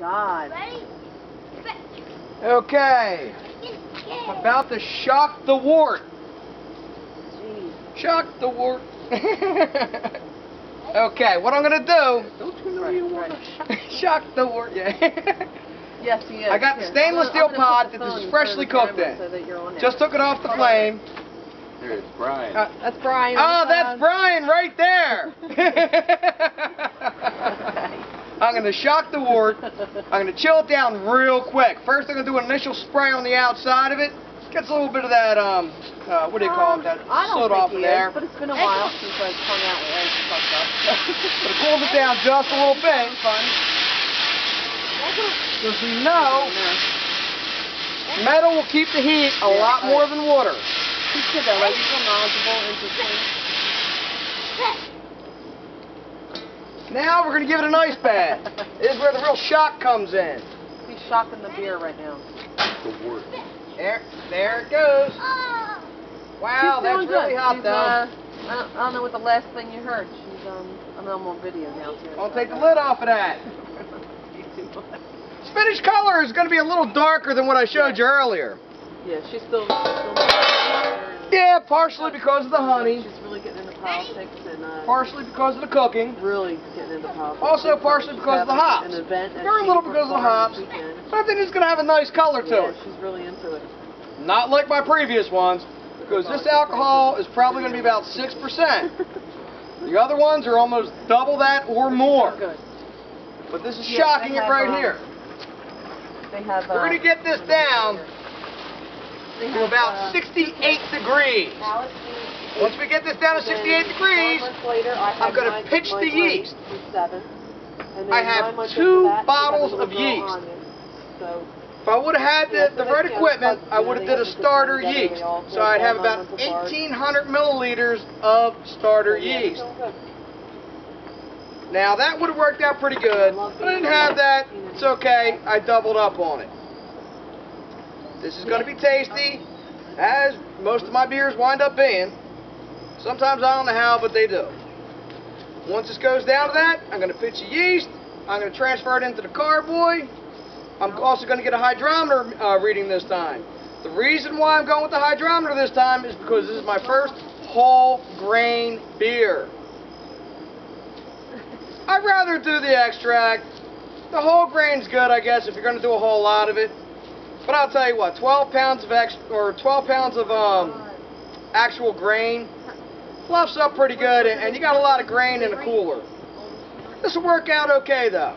God. Okay. I'm about to shock the wart. Jeez. Shock the wart. Okay, what I'm gonna do? Don't you know you want to Shock the wart. Yeah. Yes, he is. I got the stainless steel pot that this is freshly cooked in. So that you're on Just took it off the flame. There's Brian. That's Brian. Oh, that's Brian right there. I'm going to shock the wart. I'm going to chill it down real quick. First, I'm going to do an initial spray on the outside of it. Gets a little bit of that, what do you call it, that soot off of there. But it's been a while since I've hung out with eggs fucked up. But it cools it down just a little bit. Fun. Because we know metal will keep the heat a lot more than water. He's good though, like he's so knowledgeable, interesting. Now we're going to give it a nice bath. This is where the real shock comes in. He's shocking the beer right now. The wort. There it goes. Wow, that's really hot though. I don't know what the last thing you heard. She's I'm on video now too. I'll take the lid off of that. This finished color is going to be a little darker than what I showed you earlier. Yeah, she's still Yeah, partially because of the honey. She's really getting into politics and partially because of the cooking. really getting into politics. Also partially because of the hops. An event Very little because of the hops. But I think it's going to have a nice color to it. She's really into it. Not like my previous ones, because this alcohol is probably going to be about 6%. The other ones are almost double that or more. Good. But this is shocking it right here. They have. We're going to get this down to about 68 degrees. Once we get this down to 68 degrees, I'm going to pitch the yeast. I have 2 bottles of yeast. If I would have had the right equipment, I would have did a starter yeast. So I'd have about 1,800 milliliters of starter yeast. Now that would have worked out pretty good, but I didn't have that. It's okay, I doubled up on it. This is going to be tasty, as most of my beers wind up being. Sometimes I don't know how, but they do. Once this goes down to that, I'm going to pitch the yeast. I'm going to transfer it into the carboy. I'm also going to get a hydrometer reading this time. The reason why I'm going with the hydrometer this time is because this is my first whole grain beer. I'd rather do the extract. The whole grain's good, I guess, if you're going to do a whole lot of it. But I'll tell you what, 12 pounds of actual grain fluffs up pretty good, and you got a lot of grain in a cooler. This will work out okay, though.